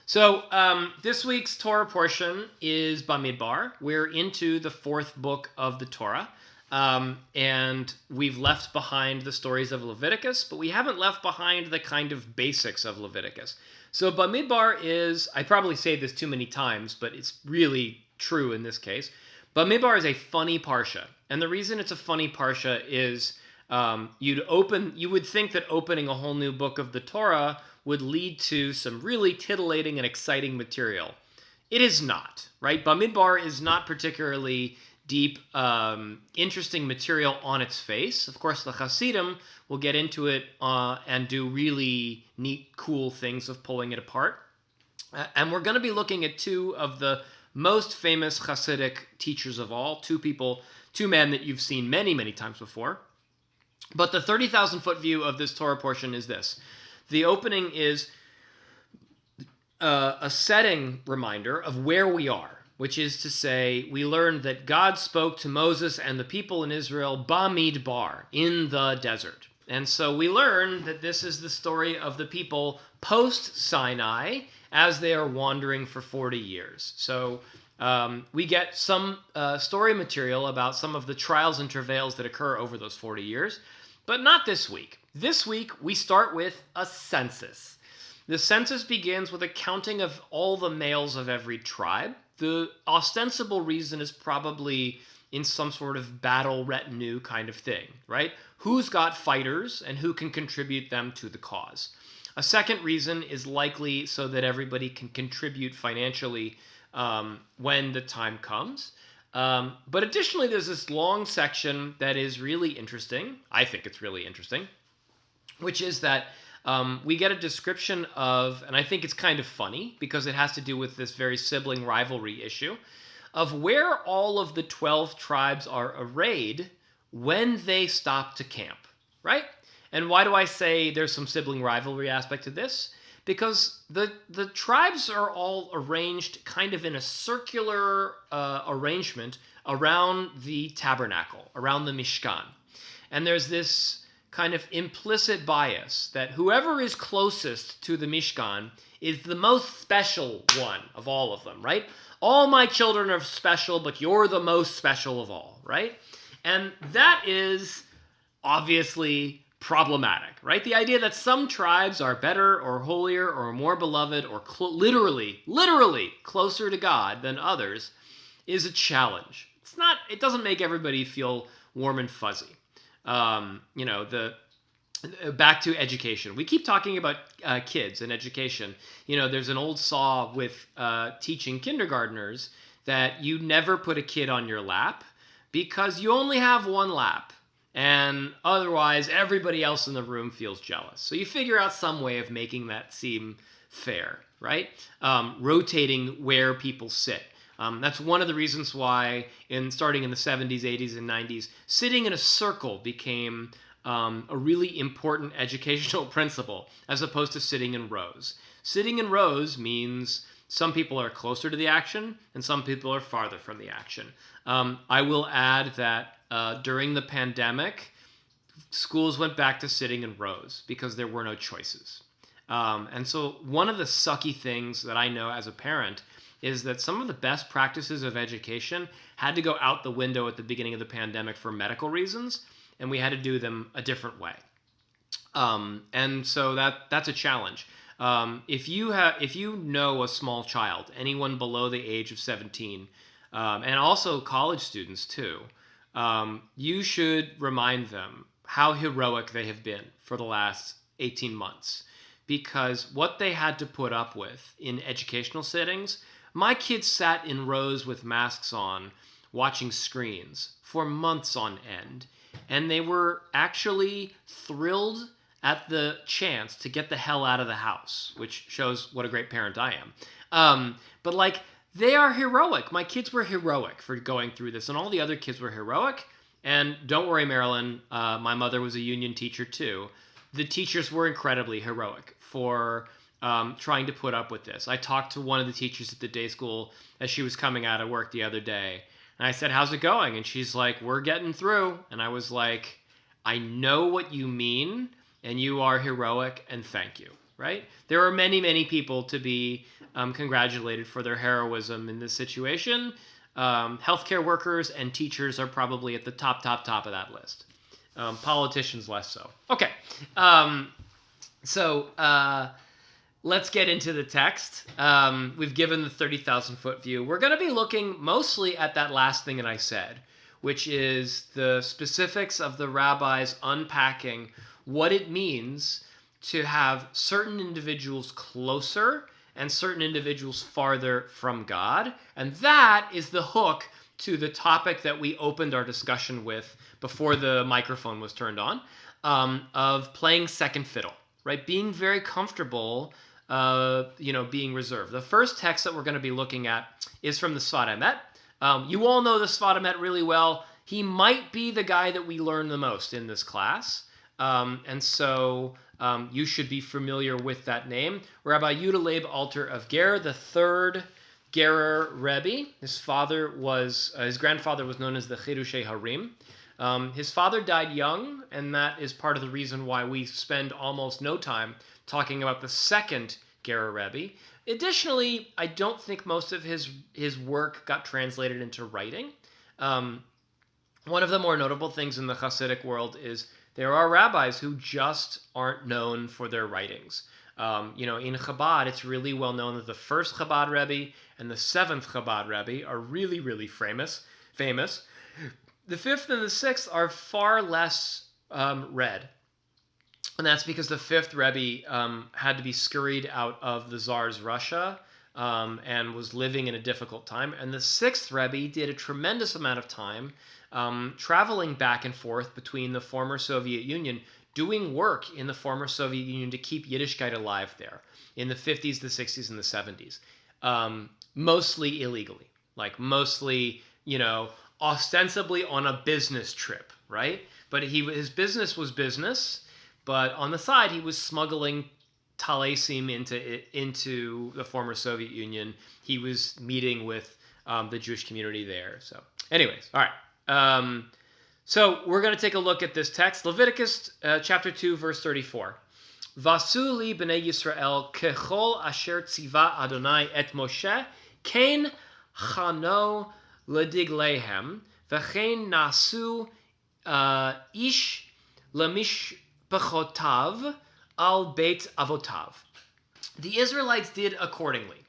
This week's Torah portion is BaMidbar. We're into the fourth book of the Torah. And we've left behind the stories of Leviticus, but we haven't left behind the kind of basics of Leviticus. So BaMidbar is, I probably say this too many times, but it's really true in this case. BaMidbar is a funny parsha. And the reason it's a funny parsha is you would think that opening a whole new book of the Torah would lead to some really titillating and exciting material. It is not, right? BaMidbar is not particularly deep, interesting material on its face. Of course, the Hasidim will get into it and do really neat, cool things of pulling it apart. And we're going to be looking at two of the most famous Hasidic teachers of all, two men that you've seen many, many times before. But the 30,000-foot view of this Torah portion is this. The opening is a setting reminder of where we are, which is to say, we learned that God spoke to Moses and the people in Israel, BaMidbar, in the desert. And so we learn that this is the story of the people post-Sinai as they are wandering for 40 years. So we get some story material about some of the trials and travails that occur over those 40 years, but not this week. This week, we start with a census. The census begins with a counting of all the males of every tribe. The ostensible reason is probably in some sort of battle retinue kind of thing, right? Who's got fighters and who can contribute them to the cause. A second reason is likely so that everybody can contribute financially when the time comes. But additionally, there's this long section that is really interesting. I think it's really interesting, which is that we get a description of, and I think it's kind of funny because it has to do with this very sibling rivalry issue, of where all of the 12 tribes are arrayed when they stop to camp, right? And why do I say there's some sibling rivalry aspect to this? Because the tribes are all arranged kind of in a circular arrangement around the tabernacle, around the Mishkan. And there's this kind of implicit bias that whoever is closest to the Mishkan is the most special one of all of them, right? All my children are special, but you're the most special of all, right? And that is obviously problematic, right? The idea that some tribes are better or holier or more beloved or literally closer to God than others is a challenge. It doesn't make everybody feel warm and fuzzy. Back to education. We keep talking about kids and education. There's an old saw with teaching kindergartners that you never put a kid on your lap because you only have one lap. And otherwise, everybody else in the room feels jealous. So you figure out some way of making that seem fair, right? Rotating where people sit. That's one of the reasons why, starting in the 70s, 80s, and 90s, sitting in a circle became a really important educational principle, as opposed to sitting in rows. Sitting in rows means some people are closer to the action, and some people are farther from the action. I will add that during the pandemic, schools went back to sitting in rows because there were no choices. And so one of the sucky things that I know as a parent is that some of the best practices of education had to go out the window at the beginning of the pandemic for medical reasons, and we had to do them a different way. And so that's a challenge. If you know a small child, anyone below the age of 17, and also college students too, you should remind them how heroic they have been for the last 18 months. Because what they had to put up with in educational settings, my kids sat in rows with masks on, watching screens for months on end. And they were actually thrilled at the chance to get the hell out of the house, which shows what a great parent I am. But they are heroic. My kids were heroic for going through this, and all the other kids were heroic. And don't worry, Marilyn, my mother was a union teacher too. The teachers were incredibly heroic for trying to put up with this. I talked to one of the teachers at the day school as she was coming out of work the other day. And I said, "How's it going?" And she's like, "We're getting through." And I was like, "I know what you mean, and you are heroic, and thank you." right? There are many, many people to be congratulated for their heroism in this situation. Healthcare workers and teachers are probably at the top of that list. Politicians less so. Okay. Let's get into the text. We've given the 30,000 foot view. We're going to be looking mostly at that last thing that I said, which is the specifics of the rabbis unpacking what it means to have certain individuals closer and certain individuals farther from God. And that is the hook to the topic that we opened our discussion with before the microphone was turned on, of playing second fiddle, right? Being very comfortable, being reserved. The first text that we're going to be looking at is from the Sfat Emet. You all know the Sfat Emet really well. He might be the guy that we learn the most in this class. And so you should be familiar with that name. Rabbi Yehuda Leib Alter of Ger, the third Gerer Rebbe. His grandfather was known as the Chidushei Harim. His father died young, and that is part of the reason why we spend almost no time talking about the second Gerer Rebbe. Additionally, I don't think most of his work got translated into writing. One of the more notable things in the Hasidic world is there are rabbis who just aren't known for their writings. In Chabad, it's really well known that the first Chabad Rebbe and the seventh Chabad Rebbe are really, really famous. The fifth and the sixth are far less read. And that's because the fifth Rebbe had to be scurried out of the Tsar's Russia and was living in a difficult time. And the sixth Rebbe did a tremendous amount of time traveling back and forth between the former Soviet Union, doing work in the former Soviet Union to keep Yiddishkeit alive there in the 50s, the 60s, and the 70s. Mostly illegally, mostly, ostensibly on a business trip, right? But his business was business, but on the side, he was smuggling Talesim into the former Soviet Union. He was meeting with the Jewish community there. So anyways, all right. So we're going to take a look at this text. Leviticus chapter 2, verse 34. Vasu li b'nei Yisrael kechol asher tziva Adonai et Moshe kein chano lediglehem v'chein nasu ish lemishpachotav al beit avotav. The Israelites did accordingly,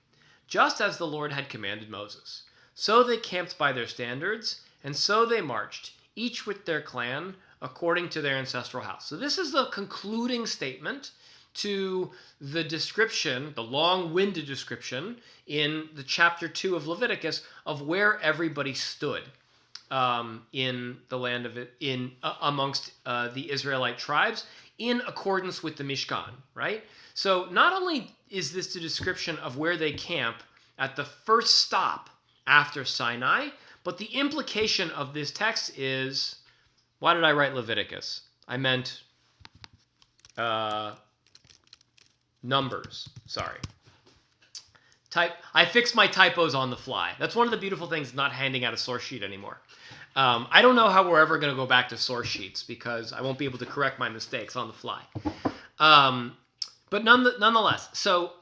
just as the Lord had commanded Moses. So they camped by their standards, and so they marched, each with their clan, according to their ancestral house. So this is the concluding statement to the description, the long-winded description in the chapter 2 of Leviticus of where everybody stood in the land of it, amongst the Israelite tribes, in accordance with the Mishkan, right? So not only is this the description of where they camp at the first stop after Sinai, but the implication of this text is, why did I write Leviticus? I meant Numbers. Sorry. I fixed my typos on the fly. That's one of the beautiful things, not handing out a source sheet anymore. I don't know how we're ever going to go back to source sheets because I won't be able to correct my mistakes on the fly. But nonetheless, so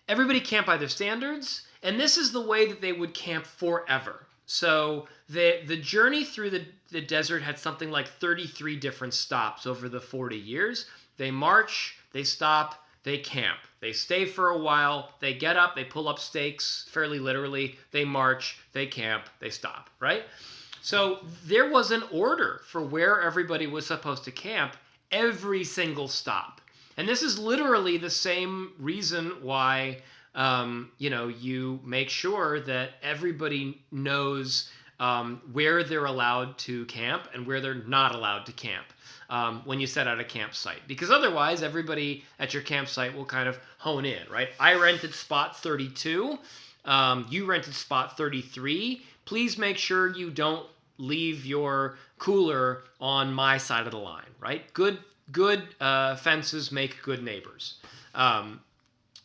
everybody camped by their standards, and this is the way that they would camp forever. So the journey through the desert had something like 33 different stops over the 40 years. They march, they stop, they camp. They stay for a while, they get up, they pull up stakes, fairly literally, they march, they camp, they stop, right? So there was an order for where everybody was supposed to camp every single stop. And this is literally the same reason why you make sure that everybody knows where they're allowed to camp and where they're not allowed to camp when you set out a campsite. Because otherwise, everybody at your campsite will kind of hone in, right? I rented spot 32. You rented spot 33. Please make sure you don't leave your cooler on my side of the line, right? Good fences make good neighbors.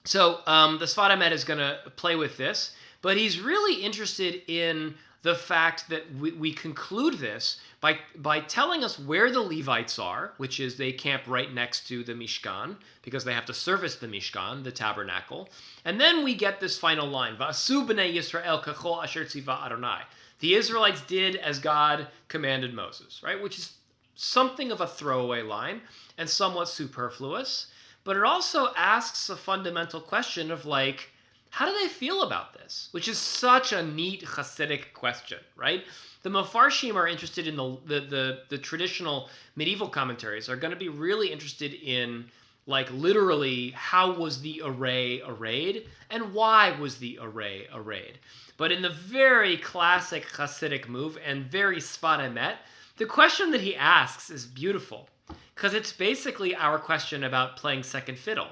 So the Sfat Emet is going to play with this, but he's really interested in the fact that we conclude this by telling us where the Levites are, which is they camp right next to the Mishkan, because they have to service the Mishkan, the tabernacle. And then we get this final line, Va'asu b'nei Yisrael kachol asher tziva Adonai. The Israelites did as God commanded Moses, right? Which is something of a throwaway line and somewhat superfluous. But it also asks a fundamental question of like, how do they feel about this? Which is such a neat Hasidic question, right? The Mefarshim are interested in the traditional medieval commentaries, are going to be really interested in like literally how was the array arrayed and why was the array arrayed. But in the very classic Hasidic move and very Sfat Emet, the question that he asks is beautiful because it's basically our question about playing second fiddle.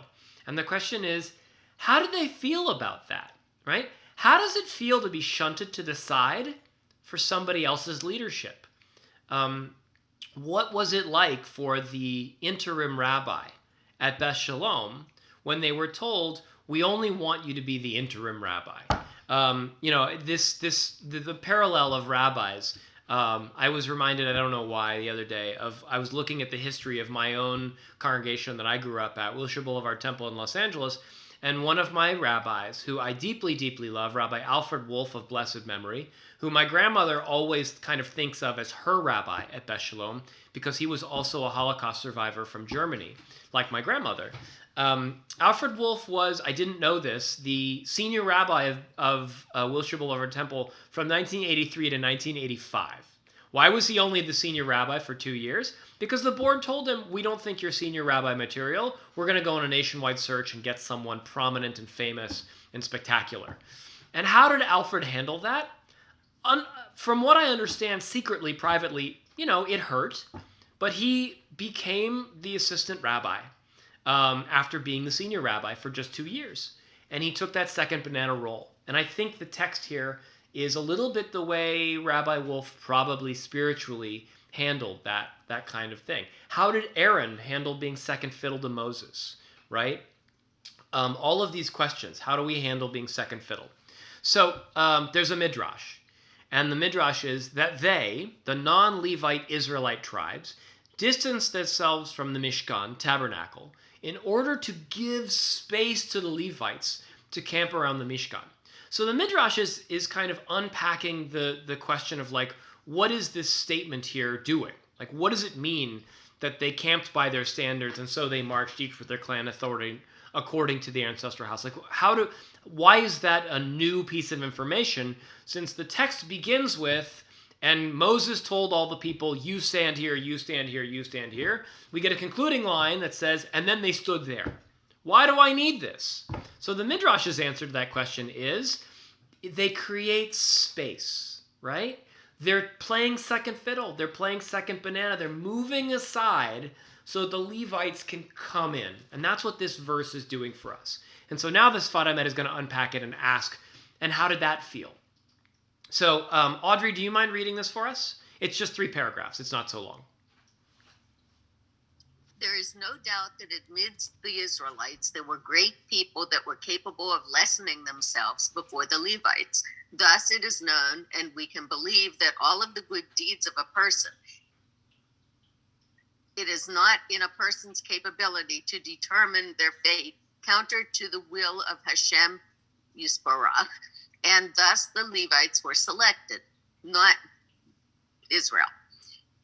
And the question is, how do they feel about that, right? How does it feel to be shunted to the side for somebody else's leadership? What was it like for the interim rabbi at Beth Shalom when they were told, we only want you to be the interim rabbi? The parallel of rabbis, I was reminded, I don't know why, the other day, I was looking at the history of my own congregation that I grew up at, Wilshire Boulevard Temple in Los Angeles. And one of my rabbis, who I deeply, deeply love, Rabbi Alfred Wolf of blessed memory, who my grandmother always kind of thinks of as her rabbi at Beth Shalom, because he was also a Holocaust survivor from Germany, like my grandmother. Alfred Wolf was, I didn't know this, the senior rabbi of Wilshire Boulevard Temple from 1983 to 1985. Why was he only the senior rabbi for 2 years? Because the board told him, we don't think you're senior rabbi material. We're going to go on a nationwide search and get someone prominent and famous and spectacular. And how did Alfred handle that? From what I understand, secretly, privately, it hurt. But he became the assistant rabbi after being the senior rabbi for just 2 years. And he took that second banana role. And I think the text here is a little bit the way Rabbi Wolf probably spiritually handled that kind of thing. How did Aaron handle being second fiddle to Moses, right? All of these questions. How do we handle being second fiddle? So there's a midrash. And the midrash is that they, the non-Levite Israelite tribes, distanced themselves from the Mishkan, tabernacle, in order to give space to the Levites to camp around the Mishkan. So the midrash is kind of unpacking the question of like, what is this statement here doing? Like, what does it mean that they camped by their standards and so they marched each with their clan authority according to the ancestral house? Like, why is that a new piece of information since the text begins with, and Moses told all the people, you stand here, you stand here, you stand here. We get a concluding line that says, and then they stood there. Why do I need this? So the Midrash's answer to that question is, they create space, right? They're playing second fiddle. They're playing second banana. They're moving aside so the Levites can come in. And that's what this verse is doing for us. And so now the Sfat Emet is going to unpack it and ask, and how did that feel? So Audrey, do you mind reading this for us? It's just 3 paragraphs. It's not so long. There is no doubt that amidst the Israelites, there were great people that were capable of lessening themselves before the Levites. Thus it is known, and we can believe, that all of the good deeds of a person, it is not in a person's capability to determine their fate counter to the will of Hashem Yisbarach, and thus the Levites were selected, not Israel.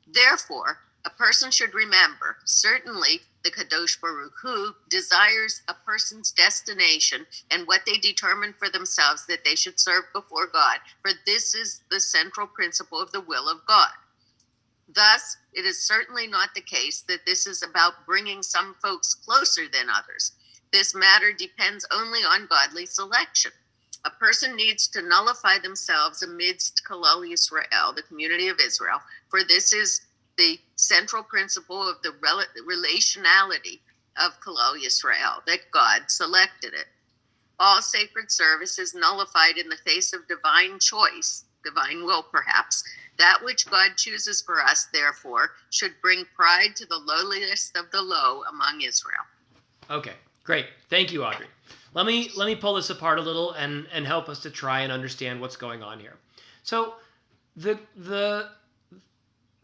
Therefore, a person should remember, certainly the Kadosh Baruch Hu desires a person's destination and what they determine for themselves that they should serve before God, for this is the central principle of the will of God. Thus, it is certainly not the case that this is about bringing some folks closer than others. This matter depends only on godly selection. A person needs to nullify themselves amidst Kalal Yisrael, the community of Israel, for this is the central principle of the relationality of Kalal Yisrael, that God selected it. All sacred service is nullified in the face of divine choice, divine will perhaps. That which God chooses for us, therefore, should bring pride to the lowliest of the low among Israel. Okay, great. Thank you, Audrey. Let me pull this apart a little and help us to try and understand what's going on here. So the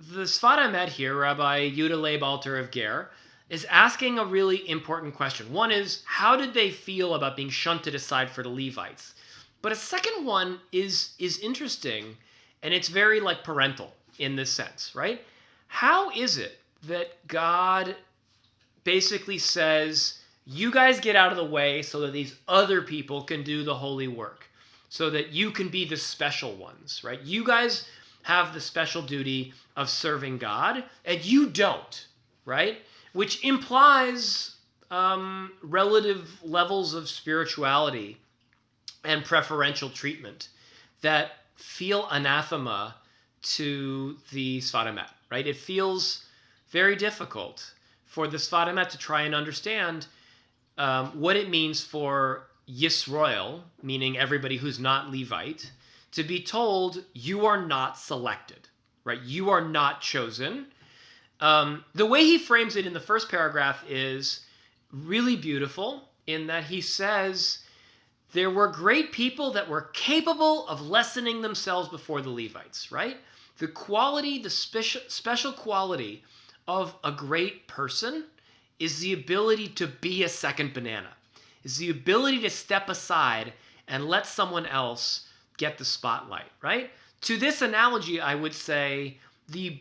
Sfat Emet here, Rabbi Yehuda Leib Alter of Ger, is asking a really important question. One is, how did they feel about being shunted aside for the Levites? But a second one is interesting, and it's very like parental in this sense, right? How is it that God basically says, you guys get out of the way so that these other people can do the holy work, so that you can be the special ones, right? You guys have the special duty of serving God, and you don't, right? Which implies relative levels of spirituality and preferential treatment that feel anathema to the Sfat Emet, right? It feels very difficult for the Sfat Emet to try and understand what it means for Yisroel, meaning everybody who's not Levite, to be told you are not selected, right? You are not chosen. The way he frames it in the first paragraph is really beautiful in that he says there were great people that were capable of lessening themselves before the Levites, right? The quality, the special quality of a great person is the ability to be a second banana, is the ability to step aside and let someone else get the spotlight, right? To this analogy, I would say the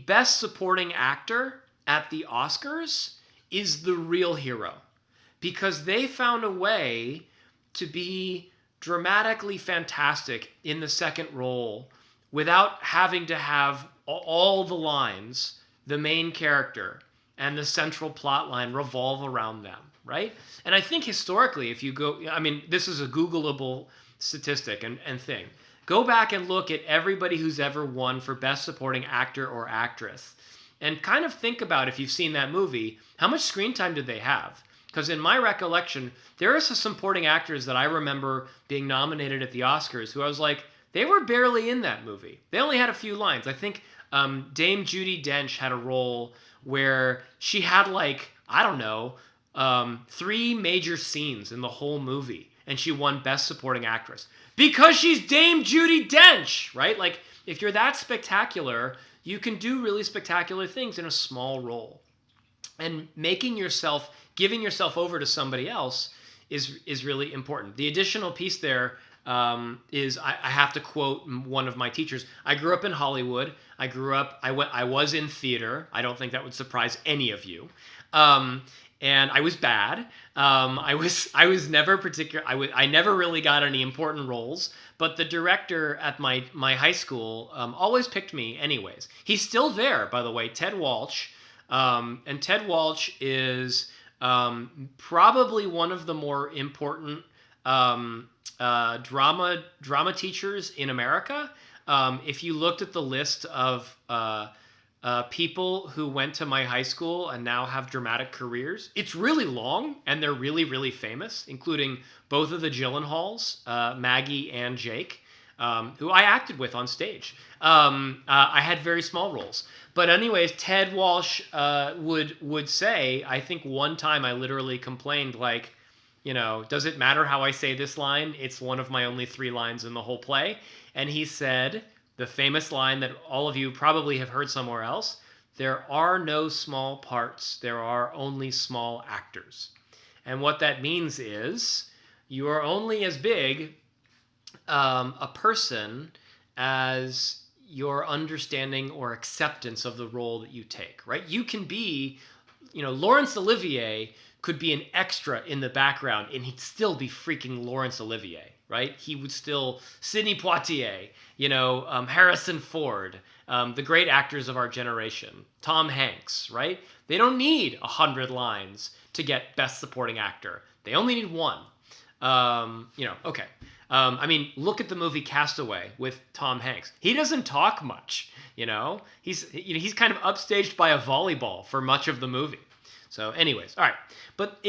best supporting actor at the Oscars is the real hero, because they found a way to be dramatically fantastic in the second role without having to have all the lines, the main character, and the central plot line revolve around them, right? And I think historically, if you go, I mean, this is a Googleable statistic and thing. Go back and look at everybody who's ever won for Best Supporting Actor or Actress and kind of think about, if you've seen that movie, how much screen time did they have? Because in my recollection, there are some supporting actors that I remember being nominated at the Oscars who I was like, they were barely in that movie. They only had a few lines. I think Dame Judi Dench had a role where she had like, I don't know, 3 major scenes in the whole movie, and she won Best Supporting Actress because she's Dame Judi Dench, right? Like, if you're that spectacular, you can do really spectacular things in a small role. And giving yourself over to somebody else is really important. The additional piece there is I have to quote one of my teachers. I grew up in Hollywood. I was in theater. I don't think that would surprise any of you. And I was bad. I was never particular. I never really got any important roles. But the director at my high school always picked me anyways. He's still there, by the way, Ted Walsh. And Ted Walsh is probably one of the more important drama teachers in America. If you looked at the list of people who went to my high school and now have dramatic careers, it's really long, and they're really, really famous, including both of the Gyllenhaals, Maggie and Jake, who I acted with on stage. I had very small roles. But anyways, Ted Walsh would say, I think one time I literally complained, like, you know, does it matter how I say this line? It's one of my only 3 lines in the whole play. And he said, the famous line that all of you probably have heard somewhere else, there are no small parts, there are only small actors. And what that means is you are only as big a person as your understanding or acceptance of the role that you take, right? You can be, you know, Laurence Olivier could be an extra in the background and he'd still be freaking Laurence Olivier, right? He would still, Sidney Poitier, you know, Harrison Ford, the great actors of our generation, Tom Hanks, right? They don't need 100 lines to get Best Supporting Actor. They only need 1. You know, okay. I mean, look at the movie Castaway with Tom Hanks. He doesn't talk much, you know? He's kind of upstaged by a volleyball for much of the movie. So anyways, all right. But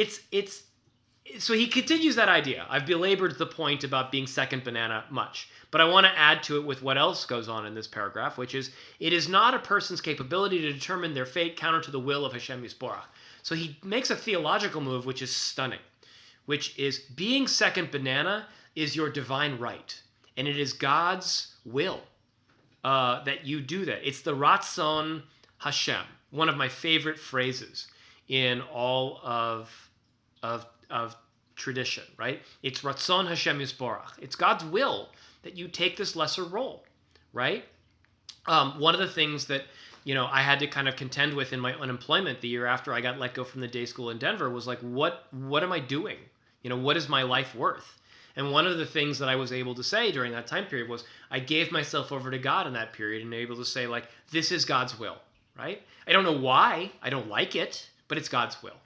so he continues that idea. I've belabored the point about being second banana much, but I want to add to it with what else goes on in this paragraph, which is, it is not a person's capability to determine their fate counter to the will of Hashem Yisborach. So he makes a theological move which is stunning, which is being second banana is your divine right, and it is God's will. that you do that. It's the Ratzon Hashem, one of my favorite phrases in all of tradition, right? It's Ratzon Hashem Yisborach. It's God's will that you take this lesser role, right? One of the things that I had to kind of contend with in my unemployment the year after I got let go from the day school in Denver was like, what am I doing? What is my life worth? And one of the things that I was able to say during that time period was I gave myself over to God in that period and able to say, like, this is God's will, right? I don't know why. I don't like it, but it's God's will.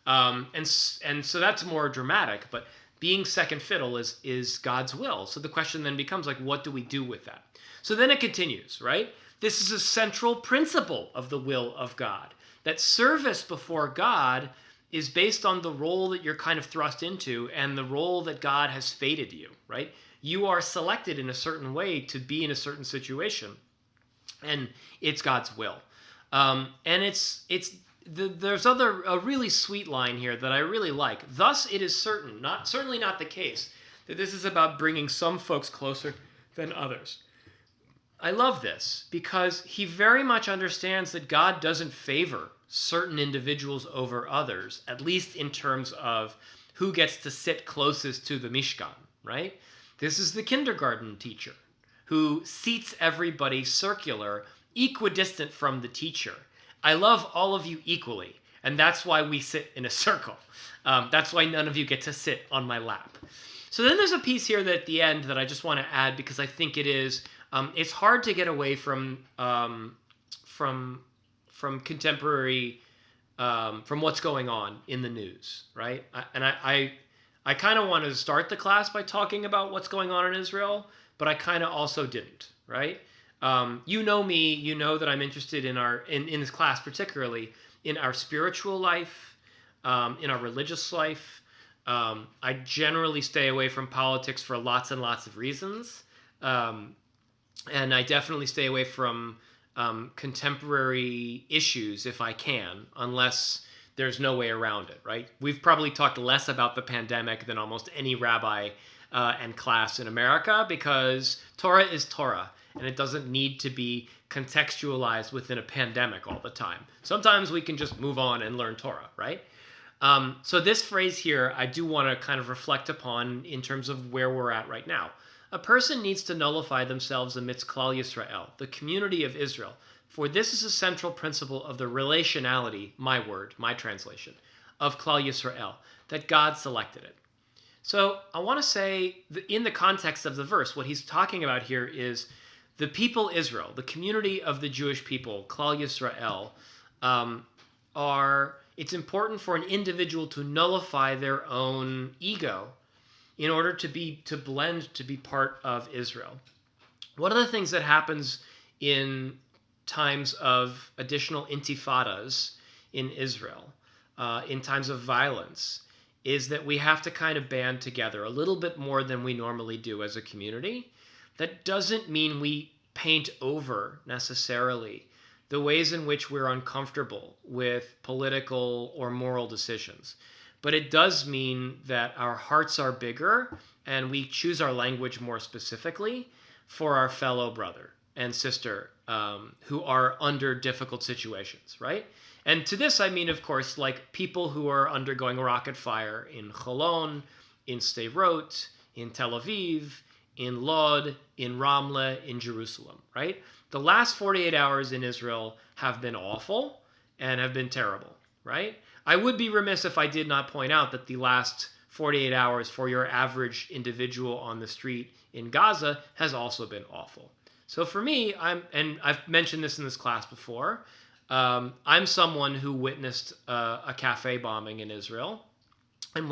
And so that's more dramatic, but being second fiddle is God's will. So the question then becomes, like, what do we do with that? So then it continues, right? This is a central principle of the will of God, that service before God is based on the role that you're kind of thrust into and the role that God has fated you, right? You are selected in a certain way to be in a certain situation, and it's God's will. And there's a really sweet line here that I really like. Thus, it is certainly not the case that this is about bringing some folks closer than others. I love this because he very much understands that God doesn't favor certain individuals over others, at least in terms of who gets to sit closest to the Mishkan, right? This is the kindergarten teacher who seats everybody circular, equidistant from the teacher. I love all of you equally, and that's why we sit in a circle. That's why none of you get to sit on my lap. So then there's a piece here that at the end that I just want to add because I think it is. It's hard to get away from contemporary, from what's going on in the news, right? I kind of wanted to start the class by talking about what's going on in Israel, but I kind of also didn't, right? You know me, you know that I'm interested in in this class particularly in our spiritual life, in our religious life. I generally stay away from politics for lots and lots of reasons. And I definitely stay away from contemporary issues if I can, unless there's no way around it, right? We've probably talked less about the pandemic than almost any rabbi and class in America because Torah is Torah, and it doesn't need to be contextualized within a pandemic all the time. Sometimes we can just move on and learn Torah, right? So this phrase here, I do want to kind of reflect upon in terms of where we're at right now. A person needs to nullify themselves amidst Klal Yisrael, the community of Israel, for this is a central principle of the relationality, my word, my translation, of Klal Yisrael, that God selected it. So I want to say, in the context of the verse, what he's talking about here is the people Israel, the community of the Jewish people, Klal Yisrael, it's important for an individual to nullify their own ego in order to blend, to be part of Israel. One of the things that happens in times of additional intifadas in Israel, in times of violence, is that we have to kind of band together a little bit more than we normally do as a community. That doesn't mean we paint over necessarily the ways in which we're uncomfortable with political or moral decisions. But it does mean that our hearts are bigger and we choose our language more specifically for our fellow brother and sister who are under difficult situations, right? And to this, I mean, of course, like people who are undergoing rocket fire in Cholon, in Sderot, in Tel Aviv, in Lod, in Ramle, in Jerusalem, right? The last 48 hours in Israel have been awful and have been terrible, right? I would be remiss if I did not point out that the last 48 hours for your average individual on the street in Gaza has also been awful. So for me, and I've mentioned this in this class before, I'm someone who witnessed a cafe bombing in Israel and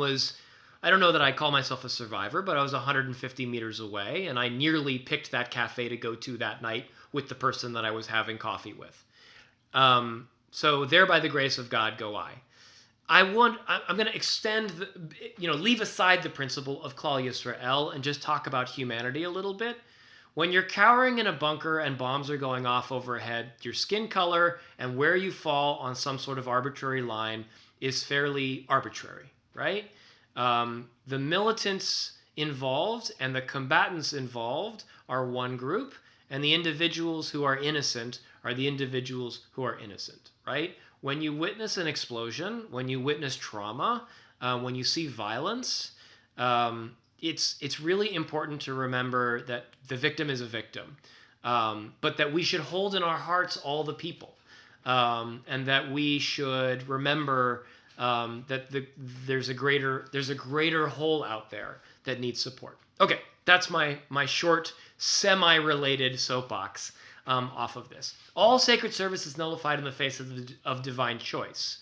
I don't know that I call myself a survivor, but I was 150 meters away, and I nearly picked that cafe to go to that night with the person that I was having coffee with. So there, by the grace of God, go I. I'm going to extend, leave aside the principle of Klal Yisrael and just talk about humanity a little bit. When you're cowering in a bunker and bombs are going off overhead, your skin color and where you fall on some sort of arbitrary line is fairly arbitrary, right? The militants involved and the combatants involved are one group, and the individuals who are innocent are the individuals who are innocent, right? When you witness an explosion, when you witness trauma, when you see violence, it's really important to remember that the victim is a victim, but that we should hold in our hearts all the people, and that we should remember that there's a greater whole out there that needs support. Okay, that's my short semi-related soapbox off of this. All sacred service is nullified in the face of divine choice.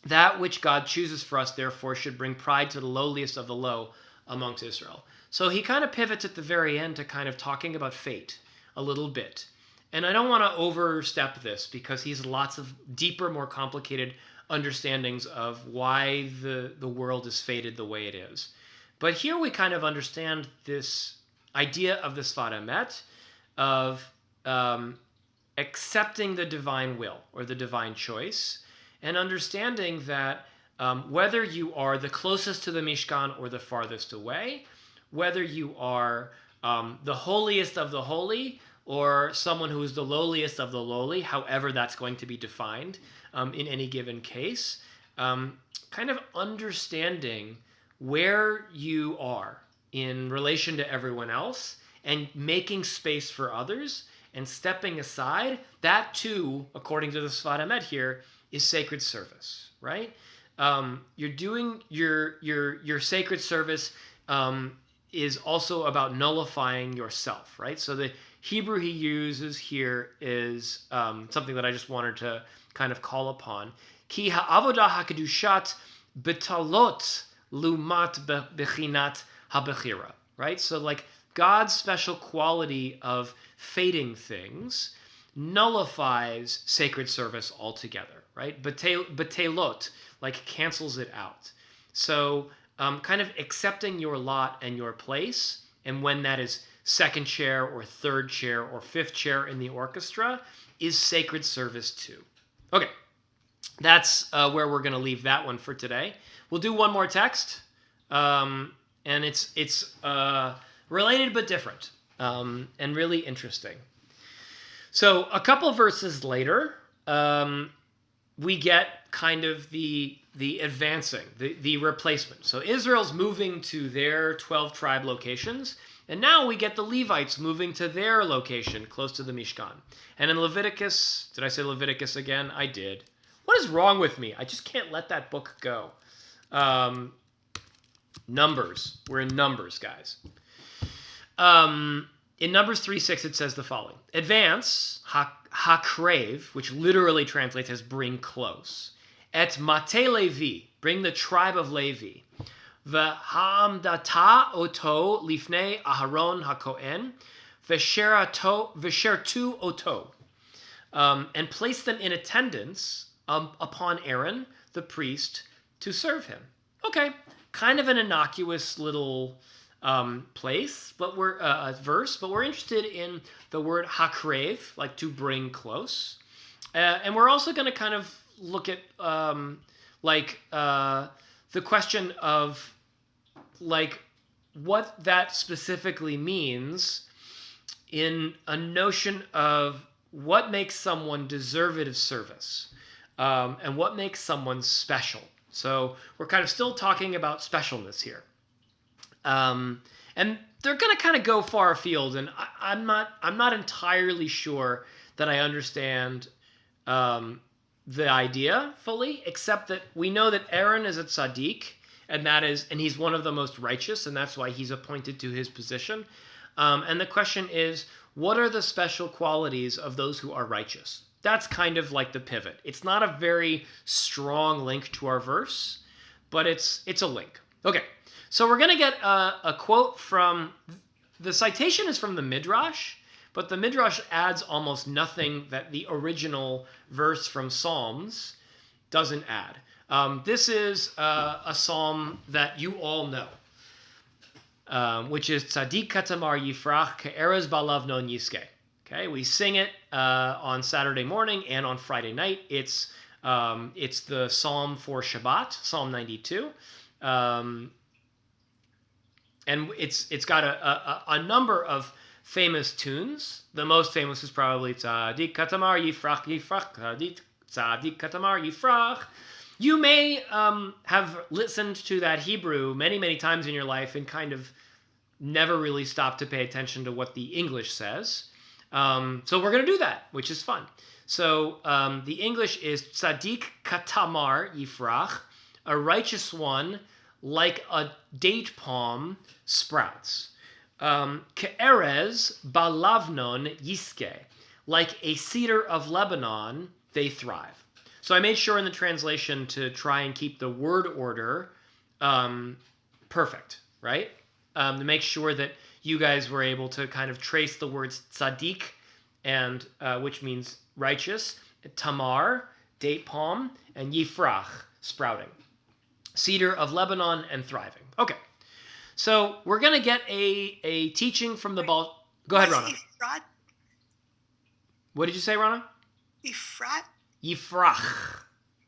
That which God chooses for us, therefore, should bring pride to the lowliest of the low amongst Israel. So he kind of pivots at the very end to kind of talking about fate a little bit. And I don't want to overstep this because he's lots of deeper, more complicated understandings of why the world is fated the way it is. But here we kind of understand this idea of the Sfat Emet, of accepting the divine will or the divine choice, and understanding that whether you are the closest to the Mishkan or the farthest away, whether you are the holiest of the holy or someone who is the lowliest of the lowly, however that's going to be defined in any given case, kind of understanding where you are in relation to everyone else and making space for others and stepping aside, that too, according to the Sfat Emet here, is sacred service, right? You're doing your sacred service is also about nullifying yourself, right? So the Hebrew he uses here is something that I just wanted to kind of call upon. Ki ha'avodah ha'kedushat betalot lumat bechinat ha'bechira, right? So like God's special quality of fating things nullifies sacred service altogether, right? Betelot, like cancels it out. So kind of accepting your lot and your place, and when that is second chair or third chair or fifth chair in the orchestra, is sacred service too. Okay, that's where we're going to leave that one for today. We'll do one more text, and it's related but different, and really interesting. So a couple verses later, we get kind of the advancing, the replacement. So Israel's moving to their 12 tribe locations, and now we get the Levites moving to their location close to the Mishkan. And in Leviticus, did I say Leviticus again? I did. What is wrong with me? I just can't let that book go. Numbers. We're in Numbers, guys. In Numbers 3:6, it says the following. Advance, hakrave, which literally translates as bring close. Et mate Levi, bring the tribe of Levi. V'hamdata oto lifnei Aharon hakohen. V'shertu oto. And place them in attendance upon Aaron, the priest, to serve him. Okay, kind of an innocuous little place, but we're verse, but we're interested in the word hakrev, like to bring close, and we're also going to kind of look at the question of like what that specifically means in a notion of what makes someone deserved of service, and what makes someone special. So we're kind of still talking about specialness here. And they're going to kind of go far afield, and I'm not entirely sure that I understand the idea fully, except that we know that Aaron is a tzaddik, and he's one of the most righteous, and that's why he's appointed to his position. And the question is, what are the special qualities of those who are righteous? That's kind of like the pivot. It's not a very strong link to our verse, but it's a link. Okay. So we're going to get a quote from, the citation is from the Midrash, but the Midrash adds almost nothing that the original verse from Psalms doesn't add. This is a psalm that you all know, which is Tzadik Katamar Yifrach Ke'erez Balav Non Yiske. Okay, we sing it on Saturday morning and on Friday night. It's the psalm for Shabbat, Psalm 92. And it's got a number of famous tunes. The most famous is probably Tzadik Katamar Yifrach Yifrach Tzadik Katamar Yifrach. You may have listened to that Hebrew many, many times in your life and kind of never really stopped to pay attention to what the English says. So we're going to do that, which is fun. So the English is Tzadik Katamar Yifrach, a righteous one like a date palm sprouts. Ke'erez balavnon yiske, like a cedar of Lebanon, they thrive. So I made sure in the translation to try and keep the word order perfect, right? To make sure that you guys were able to kind of trace the words tzaddik, and which means righteous, tamar, date palm, and yifrach, sprouting. Cedar of Lebanon and thriving. Okay. So we're going to get a teaching from the Baal. Go ahead, Rana. Ifrat? What did you say, Rana? Ifrat? Yifrach.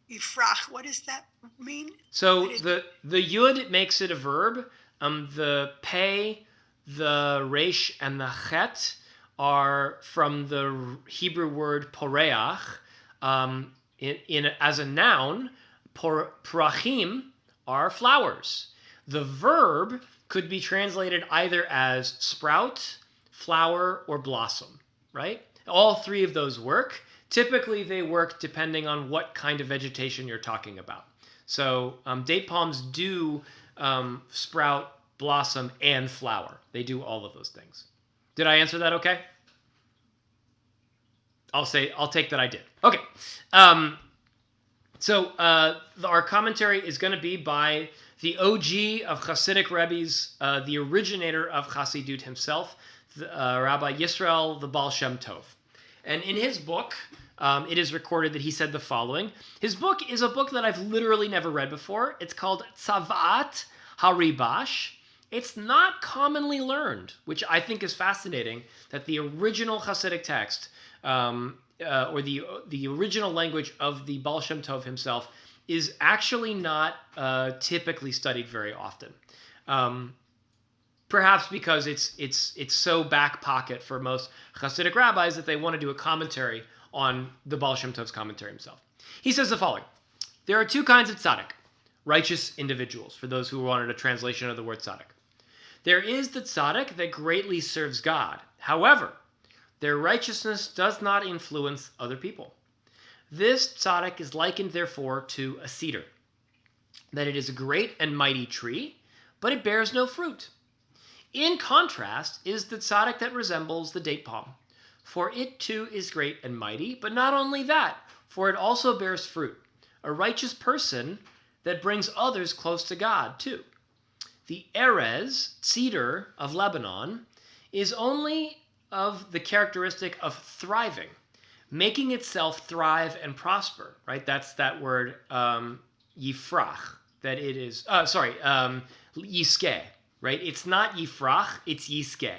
Ifrach. What does that mean? So the yud makes it a verb. The pei, the resh, and the chet are from the Hebrew word poreach. As a noun, porachim are flowers. The verb could be translated either as sprout, flower, or blossom, right? All three of those work. Typically, they work depending on what kind of vegetation you're talking about. So date palms do sprout, blossom, and flower. They do all of those things. Did I answer that okay? I'll take that I did. Okay. So our commentary is going to be by the OG of Hasidic Rebbe's, the originator of Chassidut himself, Rabbi Yisrael the Baal Shem Tov. And in his book, it is recorded that he said the following. His book is a book that I've literally never read before. It's called Tzavat HaRibash. It's not commonly learned, which I think is fascinating, that the original Hasidic text, or the original language of the Baal Shem Tov himself, is actually not typically studied very often. Perhaps because it's so back pocket for most Hasidic rabbis that they want to do a commentary on the Baal Shem Tov's commentary himself. He says the following: there are two kinds of tzaddik, righteous individuals, for those who wanted a translation of the word tzaddik. There is the tzaddik that greatly serves God. However, their righteousness does not influence other people. This tzaddik is likened, therefore, to a cedar, that it is a great and mighty tree, but it bears no fruit. In contrast is the tzaddik that resembles the date palm, for it too is great and mighty, but not only that, for it also bears fruit, a righteous person that brings others close to God too. The erez, cedar of Lebanon, is only of the characteristic of thriving, making itself thrive and prosper, right? That's that word yifrach, that it is, yiske, right? It's not yifrach, it's yiske.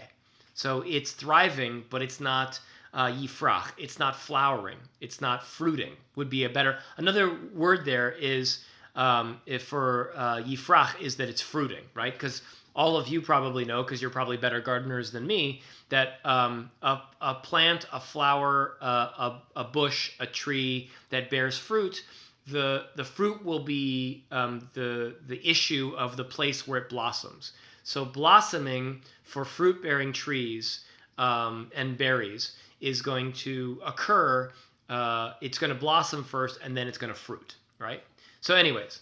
So it's thriving, but it's not yifrach. It's not flowering. It's not fruiting, would be a better. Another word there is, for yifrach, is that it's fruiting, right? Because all of you probably know, because you're probably better gardeners than me, that a plant, a flower, a bush, a tree that bears fruit, the fruit will be the issue of the place where it blossoms. So blossoming for fruit-bearing trees and berries is going to occur. It's going to blossom first, and then it's going to fruit, right? So anyways,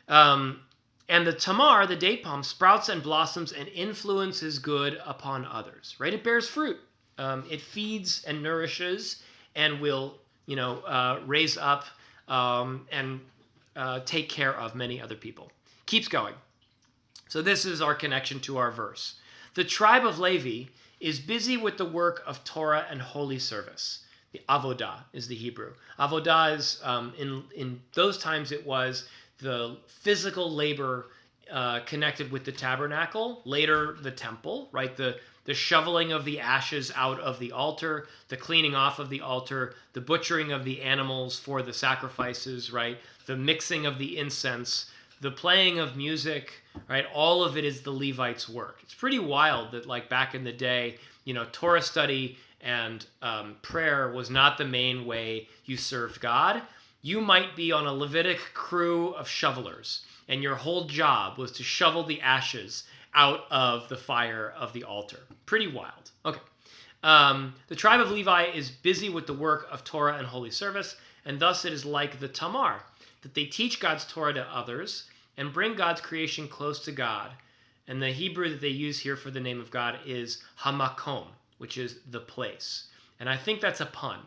and the tamar, the date palm, sprouts and blossoms and influences good upon others, right? It bears fruit. It feeds and nourishes and will, raise up and take care of many other people. Keeps going. So this is our connection to our verse. The tribe of Levi is busy with the work of Torah and holy service. The avodah is the Hebrew. Avodah is, in those times, it was the physical labor connected with the tabernacle, later the temple, right? The shoveling of the ashes out of the altar, the cleaning off of the altar, the butchering of the animals for the sacrifices, right? The mixing of the incense, the playing of music, right? All of it is the Levites' work. It's pretty wild that like back in the day, Torah study and prayer was not the main way you served God. You might be on a Levitic crew of shovelers, and your whole job was to shovel the ashes out of the fire of the altar. Pretty wild. Okay. The tribe of Levi is busy with the work of Torah and holy service, and thus it is like the Tamar, that they teach God's Torah to others and bring God's creation close to God. And the Hebrew that they use here for the name of God is hamakom, which is the place. And I think that's a pun.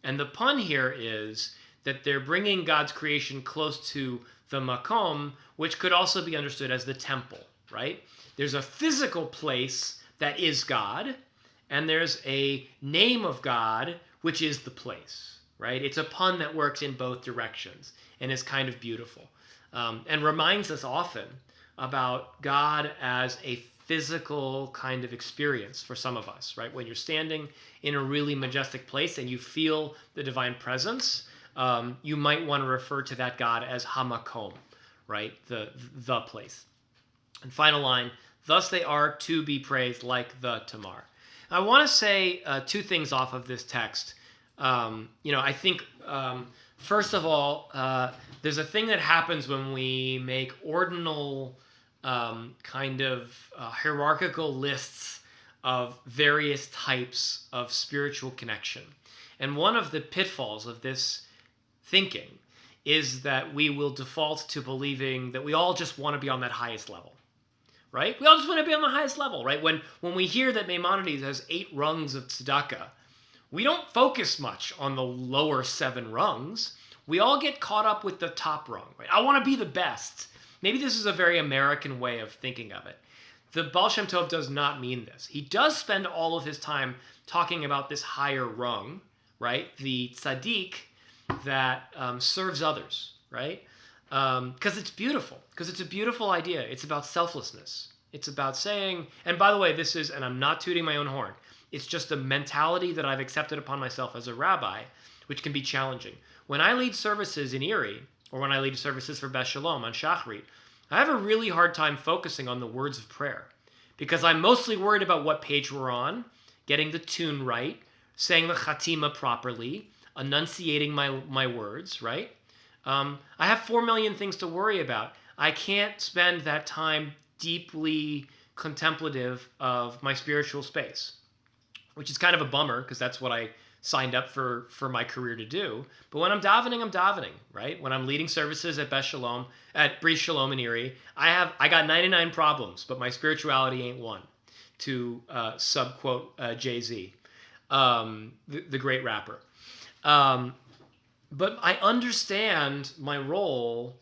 And the pun here is that they're bringing God's creation close to the makom, which could also be understood as the temple, right? There's a physical place that is God, and there's a name of God, which is the place, right? It's a pun that works in both directions and is kind of beautiful, and reminds us often about God as a physical kind of experience for some of us, right? When you're standing in a really majestic place and you feel the divine presence, you might want to refer to that God as hamakom, right? The place. And final line, thus they are to be praised like the Tamar. I want to say two things off of this text. I think, first of all, there's a thing that happens when we make ordinal kind of hierarchical lists of various types of spiritual connection. And one of the pitfalls of this thinking is that we will default to believing that we all just want to be on that highest level. Right? We all just want to be on the highest level, right? When we hear that Maimonides has 8 rungs of tzedakah, we don't focus much on the lower 7 rungs. We all get caught up with the top rung, right? I want to be the best. Maybe this is a very American way of thinking of it. The Baal Shem Tov does not mean this. He does spend all of his time talking about this higher rung, right? The tzaddik that serves others, right? Because it's beautiful. Because it's a beautiful idea. It's about selflessness. It's about saying, and by the way, this is, and I'm not tooting my own horn, it's just a mentality that I've accepted upon myself as a rabbi, which can be challenging. When I lead services in Erie, or when I lead services for Beth Shalom on Shachrit, I have a really hard time focusing on the words of prayer, because I'm mostly worried about what page we're on, getting the tune right, saying the chatima properly, enunciating my words, right? I have 4 million things to worry about. I can't spend that time deeply contemplative of my spiritual space, which is kind of a bummer because that's what I signed up for my career to do. But when I'm davening, right? When I'm leading services at Beth Shalom, at Bris Shalom in Erie, I got 99 problems, but my spirituality ain't one, to subquote Jay-Z, the great rapper. But I understand my role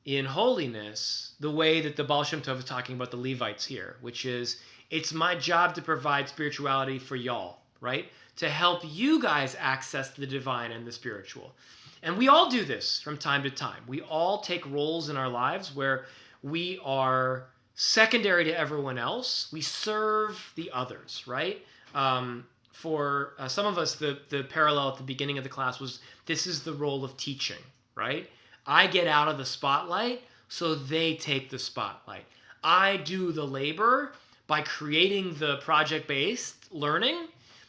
in holiness the way that the Baal Shem Tov is talking about the Levites here, which is it's my job to provide spirituality for y'all, right? To help you guys access the divine and the spiritual. And we all do this from time to time. We all take roles in our lives where we are secondary to everyone else. We serve the others, right? For some of us, the parallel at the beginning of the class was this is the role of teaching, right? I get out of the spotlight, so they take the spotlight. I do the labor by creating the project-based learning,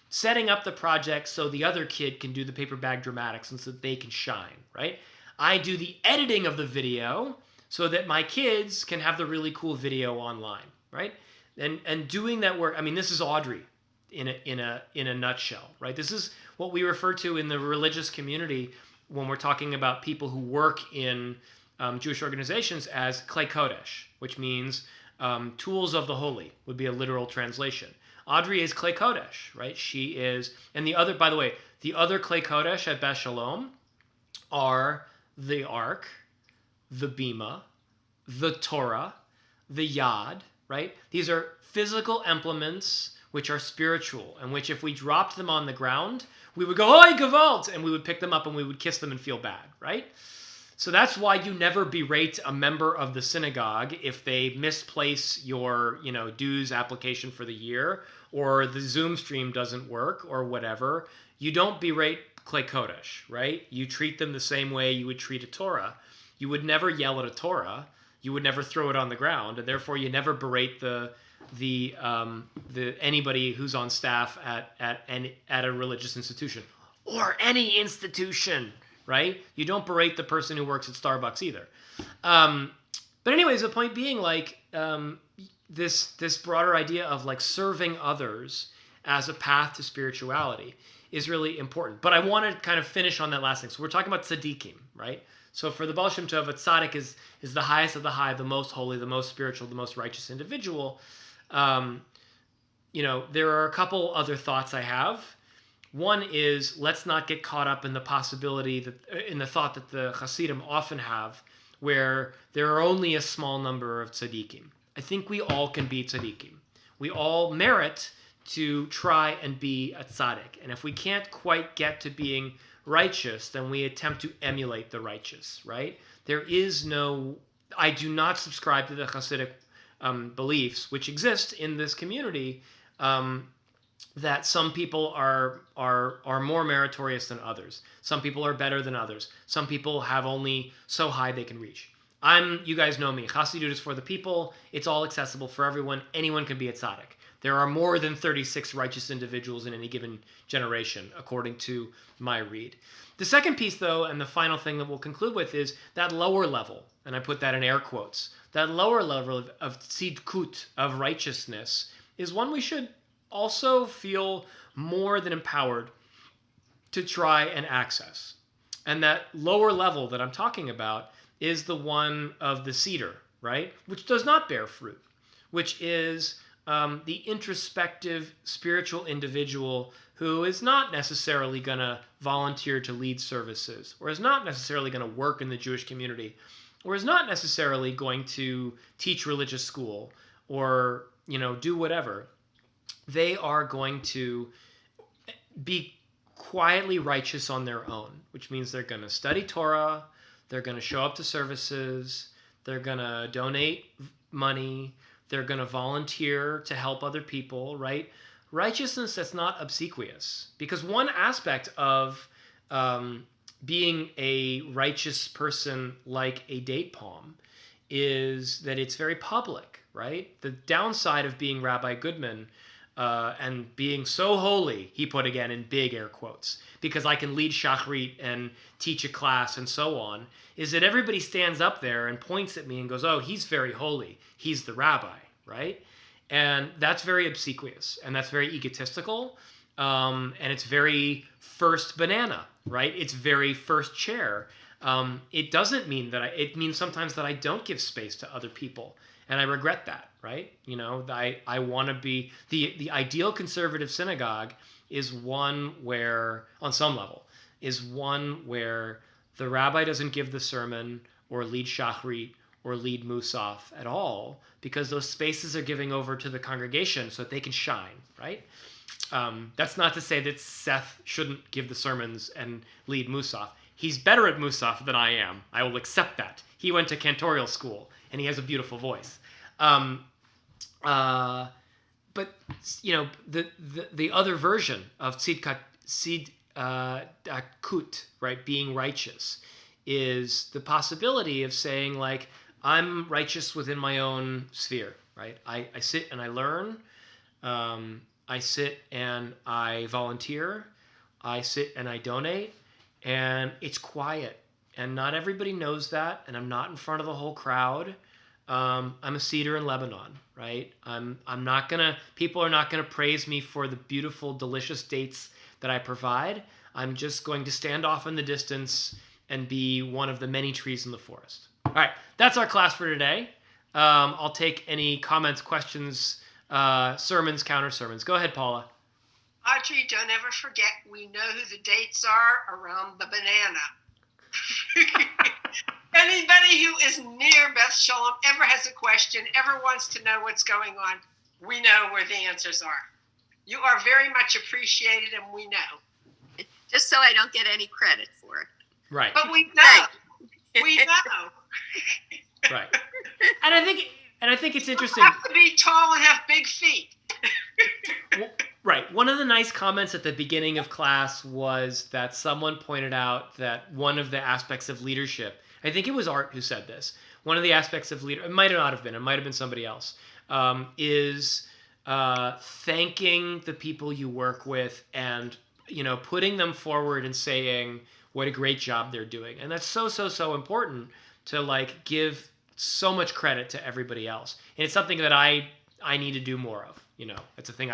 setting up the project so the other kid can do the paper bag dramatics and so that they can shine, right? I do the editing of the video so that my kids can have the really cool video online, right? And doing that work, I mean, this is Audrey in a nutshell, right? This is what we refer to in the religious community when we're talking about people who work in Jewish organizations as Klei Kodesh, which means tools of the holy would be a literal translation. Audrey is Klei Kodesh, right? She is, and the other, by the way, the other Klei Kodesh at Beth Shalom are the Ark, the Bima, the Torah, the Yad, right? These are physical implements which are spiritual, and which if we dropped them on the ground, we would go, "Oi, Gewalt!" and we would pick them up and we would kiss them and feel bad, right? So that's why you never berate a member of the synagogue if they misplace your, dues application for the year, or the Zoom stream doesn't work, or whatever. You don't berate Klei Kodesh, right? You treat them the same way you would treat a Torah. You would never yell at a Torah. you would never throw it on the ground, and therefore you never berate the anybody who's on staff at a religious institution or any institution, right? You don't berate the person who works at Starbucks either. But anyways, the point being, like, this broader idea of like serving others as a path to spirituality is really important. But I want to kind of finish on that last thing. So we're talking about Sadikim, right? So for the Baal Shem Tov, a tzaddik is the highest of the high, the most holy, the most spiritual, the most righteous individual. There are a couple other thoughts I have. One is, let's not get caught up in the possibility in the thought that the Hasidim often have, where there are only a small number of tzaddikim. I think we all can be tzaddikim. We all merit to try and be a tzaddik. And if we can't quite get to being righteous, then we attempt to emulate the righteous, right? I do not subscribe to the Hasidic beliefs, which exist in this community, that some people are more meritorious than others. Some people are better than others. Some people have only so high they can reach. You guys know me. Chassidut is for the people. It's all accessible for everyone. Anyone can be a tzaddik. There are more than 36 righteous individuals in any given generation, according to my read. The second piece, though, and the final thing that we'll conclude with, is that lower level, and I put that in air quotes, that lower level of tzidkut, of righteousness, is one we should also feel more than empowered to try and access. And that lower level that I'm talking about is the one of the cedar, right? Which does not bear fruit, which is the introspective spiritual individual who is not necessarily going to volunteer to lead services, or is not necessarily going to work in the Jewish community, or is not necessarily going to teach religious school, or do whatever. They are going to be quietly righteous on their own, which means they're going to study Torah, they're going to show up to services, they're going to donate money, they're going to volunteer to help other people, right? Righteousness that's not obsequious. Because one aspect of being a righteous person like a date palm is that it's very public, right? The downside of being Rabbi Goodman and being so holy, he put again in big air quotes, because I can lead Shachrit and teach a class and so on, is that everybody stands up there and points at me and goes, oh, he's very holy. He's the rabbi, right? And that's very obsequious, and that's very egotistical, and it's very first banana, right? It's very first chair. It doesn't mean that it means sometimes that I don't give space to other people, and I regret that, right? I want to be, the ideal conservative synagogue is one where, on some level, is one where the rabbi doesn't give the sermon or lead Shachrit or lead Musaf at all, because those spaces are giving over to the congregation so that they can shine, right? That's not to say that Seth shouldn't give the sermons and lead Musaf. He's better at Musaf than I am. I will accept that. He went to cantorial school, and he has a beautiful voice. But the other version of tzidkut, right, being righteous, is the possibility of saying, like, I'm righteous within my own sphere, right? I sit and I learn. I sit and I volunteer. I sit and I donate. And it's quiet. And not everybody knows that. And I'm not in front of the whole crowd. I'm a cedar in Lebanon, right? People are not gonna praise me for the beautiful, delicious dates that I provide. I'm just going to stand off in the distance and be one of the many trees in the forest. All right, that's our class for today. I'll take any comments, questions, sermons, counter sermons. Go ahead, Paula. Audrey, don't ever forget, we know who the dates are around the banana. Anybody who is near Beth Shalom ever has a question, ever wants to know what's going on, we know where the answers are. You are very much appreciated, and we know. Just so I don't get any credit for it. Right. But we know. We know. Right. And I think it's interesting. You have to be tall and have big feet. Right. One of the nice comments at the beginning of class was that someone pointed out that one of the aspects of leadership, I think it was Art who said this, one of the aspects of leader, it might not have been, it might have been somebody else, is thanking the people you work with and, putting them forward and saying what a great job they're doing. And that's so important to like give so much credit to everybody else. And it's something that I need to do more of. It's a thing